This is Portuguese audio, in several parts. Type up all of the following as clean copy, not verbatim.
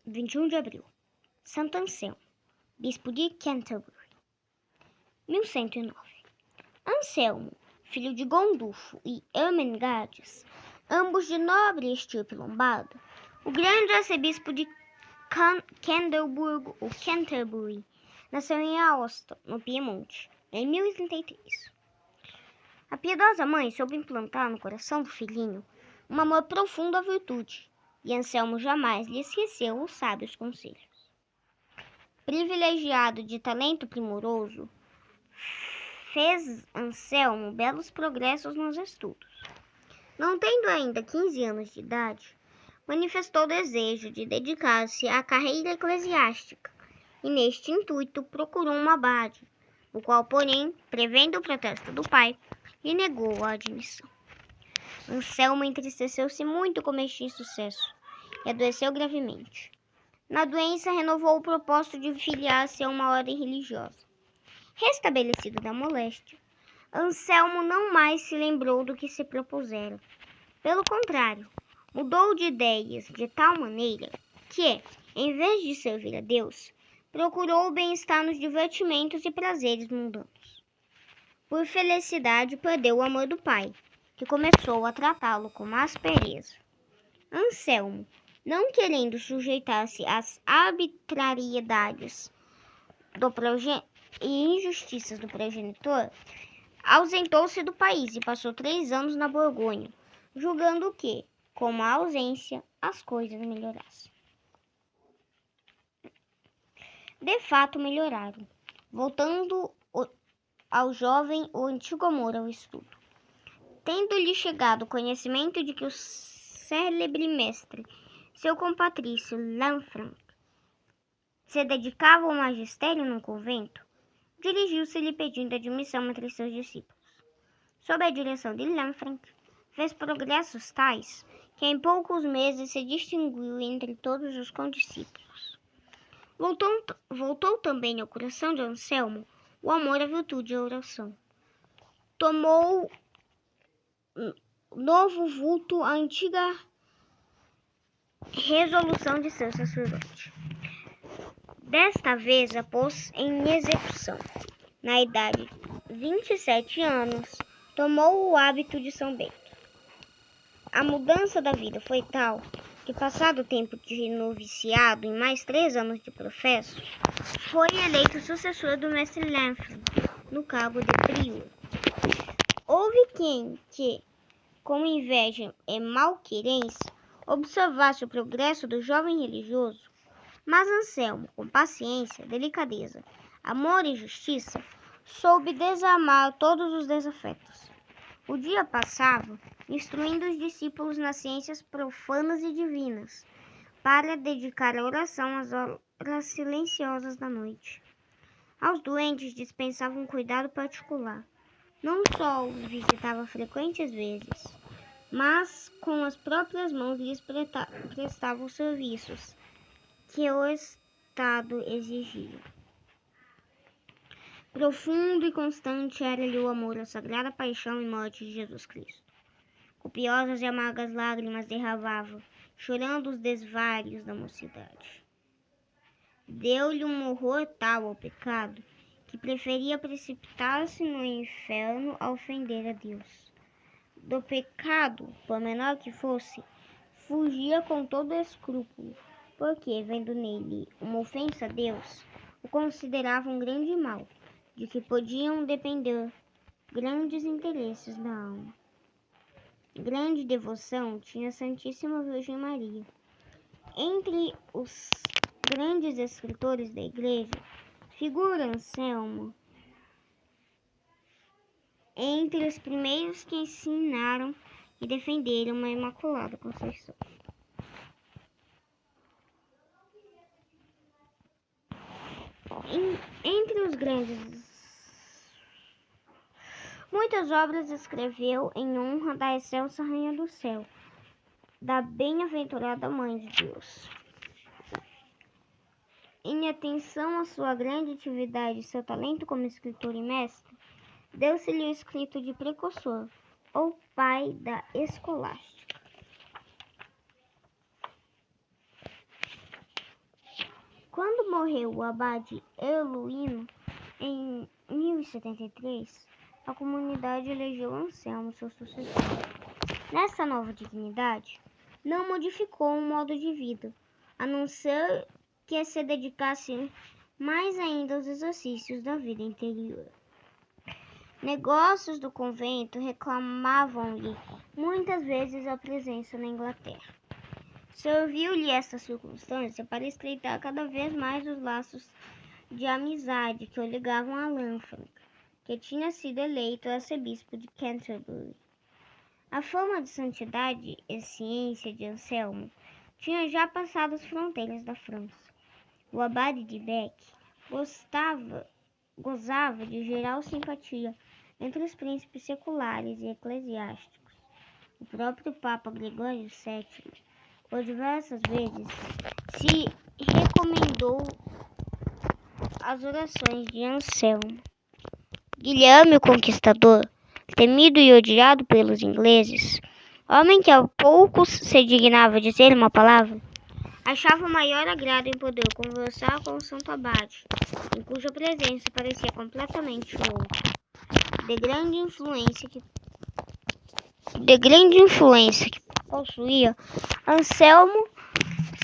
21 de abril. Santo Anselmo, bispo de Canterbury. 1109. Anselmo, filho de Gondulfo e Ermengardes, ambos de nobre estirpe lombarda, o grande arcebispo de Canterbury, nasceu em Aosta, no Piemonte, em 1033. A piedosa mãe soube implantar no coração do filhinho um amor profundo à virtude, e Anselmo jamais lhe esqueceu os sábios conselhos. Privilegiado de talento primoroso, fez Anselmo belos progressos nos estudos. Não tendo ainda 15 anos de idade, manifestou desejo de dedicar-se à carreira eclesiástica, e neste intuito procurou um abade, o qual, porém, prevendo o protesto do pai, lhe negou a admissão. Anselmo entristeceu-se muito com este insucesso e adoeceu gravemente. Na doença, renovou o propósito de filiar-se a uma ordem religiosa. Restabelecido da moléstia, Anselmo não mais se lembrou do que se propusera. Pelo contrário, mudou de ideias de tal maneira que, em vez de servir a Deus, procurou o bem-estar nos divertimentos e prazeres mundanos. Por felicidade, perdeu o amor do pai, que começou a tratá-lo com aspereza. Anselmo, não querendo sujeitar-se às arbitrariedades e injustiças do progenitor, ausentou-se do país e passou 3 anos na Borgonha, julgando que, com a ausência, as coisas melhorassem. De fato, melhoraram, voltando ao jovem o antigo amor ao estudo. Tendo-lhe chegado o conhecimento de que o célebre mestre, seu compatrício Lanfranc, se dedicava ao magistério num convento, dirigiu-se-lhe pedindo admissão entre seus discípulos. Sob a direção de Lanfranc, fez progressos tais que em poucos meses se distinguiu entre todos os condiscípulos. Voltou também ao coração de Anselmo o amor à virtude e à oração. Tomou novo vulto a antiga resolução de ser sacerdote. Desta vez a pôs em execução. Na idade de 27 anos, tomou o hábito de São Bento. A mudança da vida foi tal que, passado o tempo de noviciado e mais 3 anos de professo, foi eleito sucessor do mestre Lanfranc no cargo de prior. Houve quem que, com inveja e malquerência, observasse o progresso do jovem religioso, mas Anselmo, com paciência, delicadeza, amor e justiça, soube desarmar todos os desafetos. O dia passava instruindo os discípulos nas ciências profanas e divinas, para dedicar a oração às horas silenciosas da noite. Aos doentes dispensava um cuidado particular. Não só os visitava frequentes vezes, mas com as próprias mãos lhes prestava os serviços que o Estado exigia. Profundo e constante era-lhe o amor à sagrada paixão e morte de Jesus Cristo. Copiosas e amargas lágrimas derramava, chorando os desvários da mocidade. Deu-lhe um horror tal ao pecado que preferia precipitar-se no inferno a ofender a Deus. Do pecado, por menor que fosse, fugia com todo escrúpulo, porque, vendo nele uma ofensa a Deus, o considerava um grande mal, de que podiam depender grandes interesses da alma. Grande devoção tinha a Santíssima Virgem Maria. Entre os grandes escritores da Igreja, figura Anselmo entre os primeiros que ensinaram e defenderam a Imaculada Conceição. Entre os grandes, muitas obras escreveu em honra da excelsa Rainha do Céu, da bem-aventurada Mãe de Deus. Em atenção à sua grande atividade e seu talento como escritor e mestre, deu-se-lhe o escrito de precursor, ou pai da escolástica. morreu o abade Eluíno em 1073, a comunidade elegeu Anselmo seu sucessor. Nessa nova dignidade, não modificou o modo de vida, a não ser que se dedicasse mais ainda aos exercícios da vida interior. Negócios do convento reclamavam-lhe muitas vezes a presença na Inglaterra. Serviu-lhe esta circunstância para estreitar cada vez mais os laços de amizade que o ligavam a Lanfranc, que tinha sido eleito arcebispo de Canterbury. A fama de santidade e ciência de Anselmo tinha já passado as fronteiras da França. O abade de Bec gozava de geral simpatia entre os príncipes seculares e eclesiásticos. O próprio Papa Gregório VII, por diversas vezes, se recomendou as orações de Anselmo. Guilherme o Conquistador, temido e odiado pelos ingleses, homem que a poucos se dignava dizer uma palavra, achava maior agrado em poder conversar com o santo abade, em cuja presença parecia completamente louco. De grande influência que possuía, Anselmo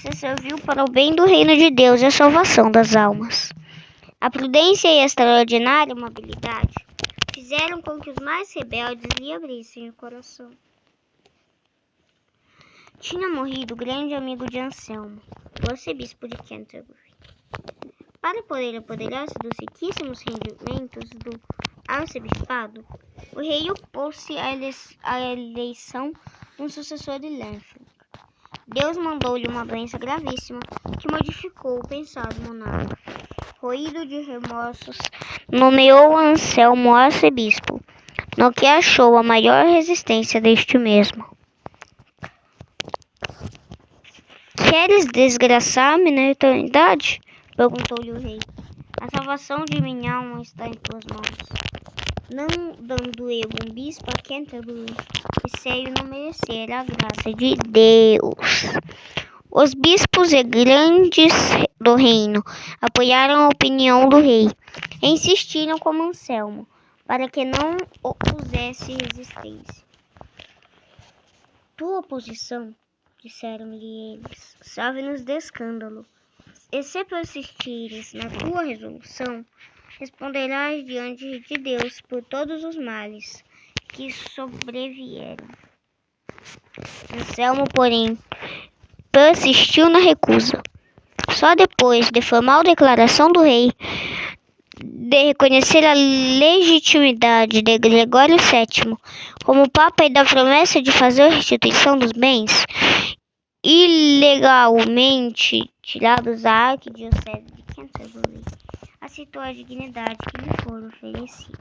se serviu para o bem do reino de Deus e a salvação das almas. A prudência e a extraordinária amabilidade fizeram com que os mais rebeldes lhe abrissem o coração. Tinha morrido o grande amigo de Anselmo, o arcebispo de Canterbury. Para poder apoderar-se dos riquíssimos rendimentos do arcebispado, o rei opôs-se à eleição de um sucessor de Lanfranc. Deus mandou-lhe uma doença gravíssima que modificou o pensado monarca. Roído de remorsos, nomeou Anselmo arcebispo, no que achou a maior resistência deste mesmo. Queres desgraçar-me na eternidade? Perguntou-lhe o rei. A salvação de minha alma está em tuas mãos. Não dando eu um bispo a Canterbury, receio não merecer a graça de Deus. Os bispos e grandes do reino apoiaram a opinião do rei e insistiram como Anselmo, para que não opusesse resistência. Tua oposição, disseram-lhe eles, serve-nos de escândalo. E se persistires na tua resolução, responderás diante de Deus por todos os males que sobrevieram. Anselmo, porém, persistiu na recusa. Só depois de formal declaração do rei de reconhecer a legitimidade de Gregório VII como Papa e da promessa de fazer a restituição dos bens ilegalmente tirados da arquidiocese de Canterbury, aceitou a dignidade que lhe fora oferecida.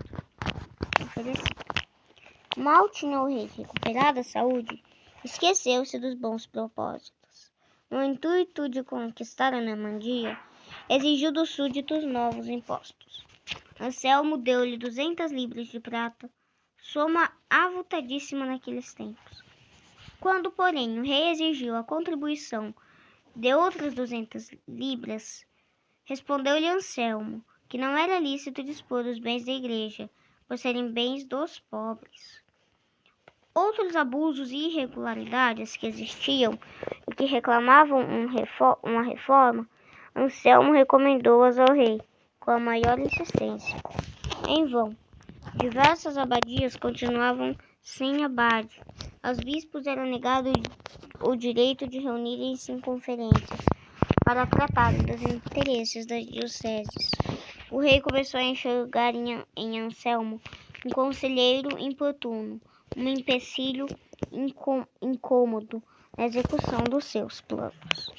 Mal tinha o rei recuperado a saúde, esqueceu-se dos bons propósitos. No intuito de conquistar a Normandia, exigiu dos súditos novos impostos. Anselmo deu-lhe 200 libras de prata, soma avultadíssima naqueles tempos. Quando, porém, o rei exigiu a contribuição de outras 200 libras, respondeu-lhe Anselmo que não era lícito dispor dos bens da igreja, por serem bens dos pobres. Outros abusos e irregularidades que existiam e que reclamavam uma reforma, Anselmo recomendou-as ao rei com a maior insistência. Em vão, diversas abadias continuavam sem abade. Aos bispos era negado o direito de reunirem-se em conferências para tratarem dos interesses das dioceses. O rei começou a enxergar em Anselmo um conselheiro importuno, um empecilho incômodo na execução dos seus planos.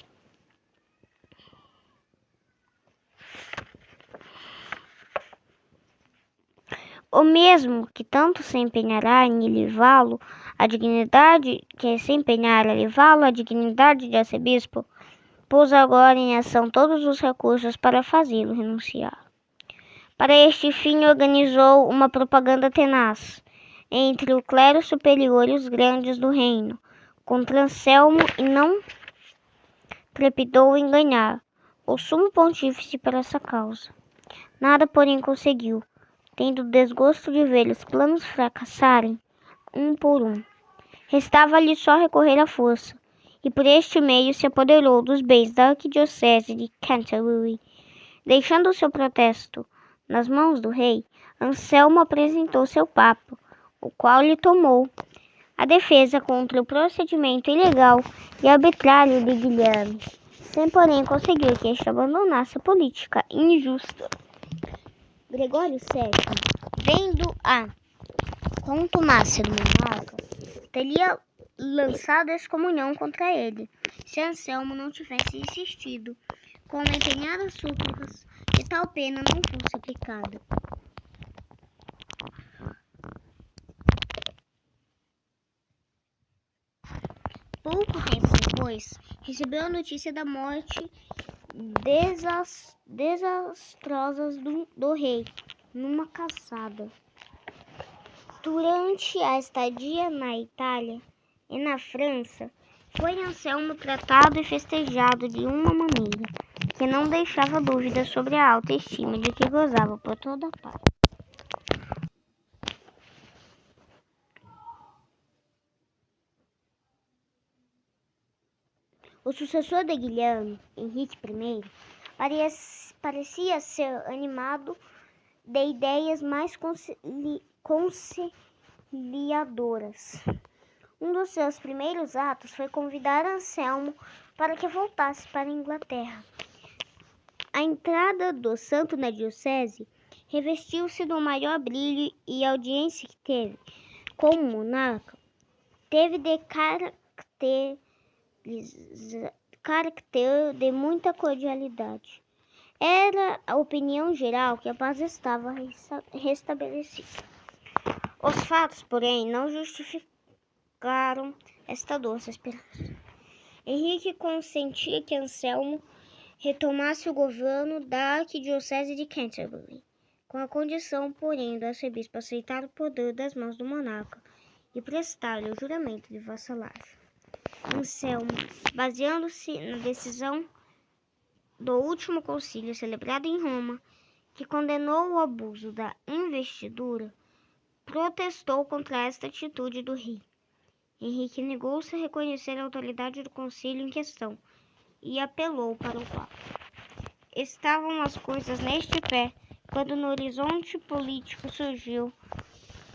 O mesmo que tanto se empenhará em elevá-lo à dignidade de arcebispo, pôs agora em ação todos os recursos para fazê-lo renunciar. Para este fim organizou uma propaganda tenaz entre o clero superior e os grandes do reino contra Anselmo e não trepidou em ganhar o sumo pontífice para essa causa. Nada, porém, conseguiu, tendo o desgosto de ver os planos fracassarem, um por um. Restava-lhe só recorrer à força, e por este meio se apoderou dos bens da arquidiocese de Canterbury. Deixando seu protesto nas mãos do rei, Anselmo apresentou seu papa, o qual lhe tomou a defesa contra o procedimento ilegal e arbitrário de Guilherme, sem porém conseguir que este abandonasse a política injusta. Gregório VII, vendo a contumácia do monarca, teria lançado excomunhão contra ele, se Anselmo não tivesse insistido com empenhadas súplicas que tal pena não fosse aplicada. Pouco tempo depois, recebeu a notícia da morte desastrosa do rei numa caçada. Durante a estadia na Itália e na França, foi Anselmo tratado e festejado de uma maneira que não deixava dúvida sobre a alta estima de que gozava por toda parte. O sucessor de Guilherme, Henrique I, parecia ser animado de ideias mais conciliadoras. Um dos seus primeiros atos foi convidar Anselmo para que voltasse para a Inglaterra. A entrada do santo na diocese revestiu-se do maior brilho e a audiência que teve como monarca teve de caráter de muita cordialidade. Era a opinião geral que a paz estava restabelecida. Os fatos, porém, não justificaram esta doce esperança. Henrique consentia que Anselmo retomasse o governo da arquidiocese de Canterbury, com a condição, porém, do arcebispo aceitar o poder das mãos do monarca e prestar-lhe o juramento de vassalagem. Anselmo, baseando-se na decisão do último concílio celebrado em Roma, que condenou o abuso da investidura, protestou contra esta atitude do rei. Henrique negou-se a reconhecer a autoridade do concílio em questão e apelou para o Papa. Estavam as coisas neste pé quando no horizonte político surgiu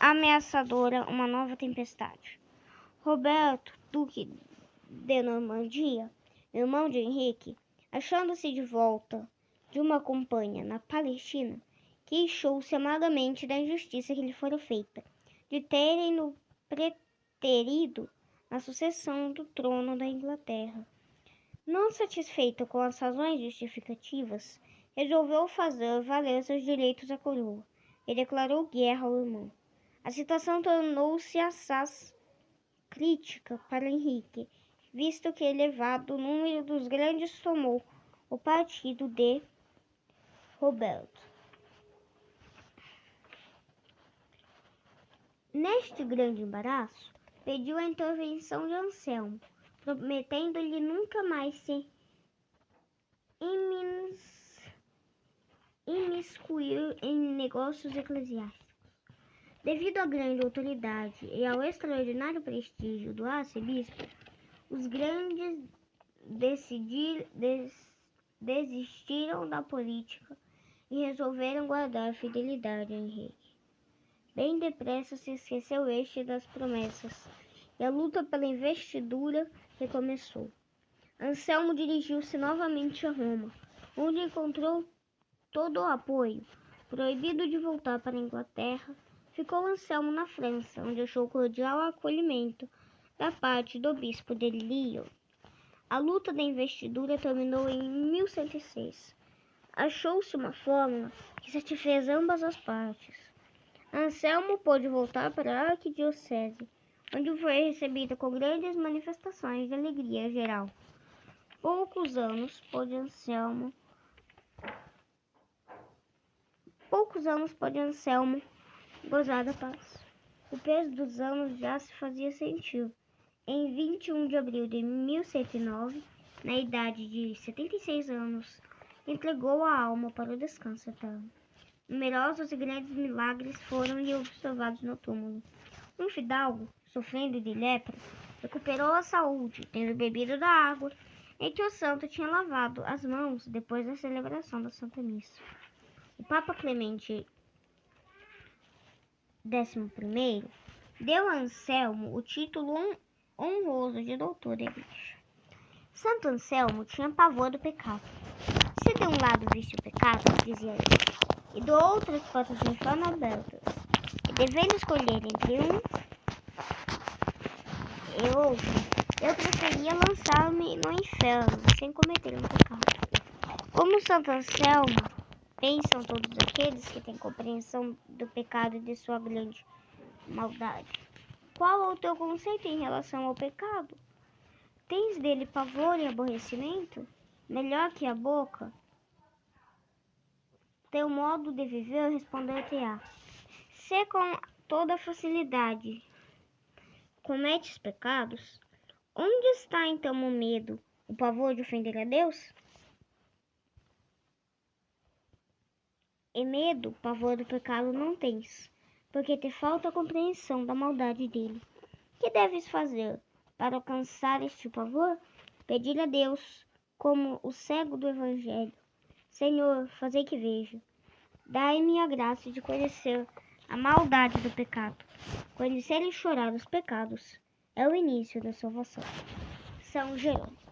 ameaçadora uma nova tempestade. Roberto, duque de Normandia, irmão de Henrique, achando-se de volta de uma campanha na Palestina, queixou-se amargamente da injustiça que lhe fora feita, de terem-no preterido na sucessão do trono da Inglaterra. Não satisfeito com as razões justificativas, resolveu fazer valer seus direitos à coroa e declarou guerra ao irmão. A situação tornou-se assaz crítica para Henrique, visto que elevado número dos grandes tomou o partido de Roberto. Neste grande embaraço, pediu a intervenção de Anselmo, prometendo-lhe nunca mais se imiscuir em negócios eclesiásticos. Devido à grande autoridade e ao extraordinário prestígio do arcebispo, os grandes desistiram da política e resolveram guardar fidelidade a Henrique. Bem depressa se esqueceu este das promessas, e a luta pela investidura recomeçou. Anselmo dirigiu-se novamente a Roma, onde encontrou todo o apoio. Proibido de voltar para a Inglaterra, ficou Anselmo na França, onde achou cordial acolhimento da parte do bispo de Lyon. A luta da investidura terminou em 1106. Achou-se uma fórmula que satisfez ambas as partes. Anselmo pôde voltar para a arquidiocese, onde foi recebido com grandes manifestações de alegria geral. Poucos anos pôde Anselmo gozar da paz. O peso dos anos já se fazia sentir. Em 21 de abril de 1109, na idade de 76 anos, entregou a alma para o descanso eterno. Numerosos e grandes milagres foram-lhe observados no túmulo. Um fidalgo, sofrendo de lepra, recuperou a saúde, tendo bebido da água em que o santo tinha lavado as mãos depois da celebração da Santa Missa. O Papa Clemente XI deu a Anselmo o título honroso de doutor da Igreja. Santo Anselmo tinha pavor do pecado. Se de um lado visse o pecado, dizia ele, e do outro as portas do inferno abertas, e devendo escolher entre um e outro, eu preferia lançar-me no inferno, sem cometer um pecado. Como Santo Anselmo, pensam todos aqueles que têm compreensão do pecado e de sua grande maldade. Qual é o teu conceito em relação ao pecado? Tens dele pavor e aborrecimento? Melhor que a boca? Teu modo de viver responder-te-á. Se com toda facilidade cometes pecados, onde está então o medo, o pavor de ofender a Deus? E medo, pavor do pecado não tens, porque te falta a compreensão da maldade dele. Que deves fazer para alcançar este pavor? Pedir a Deus, como o cego do Evangelho: Senhor, fazei que veja. Dai-me a graça de conhecer a maldade do pecado. Conhecer e chorar os pecados é o início da salvação. São Jerônimo.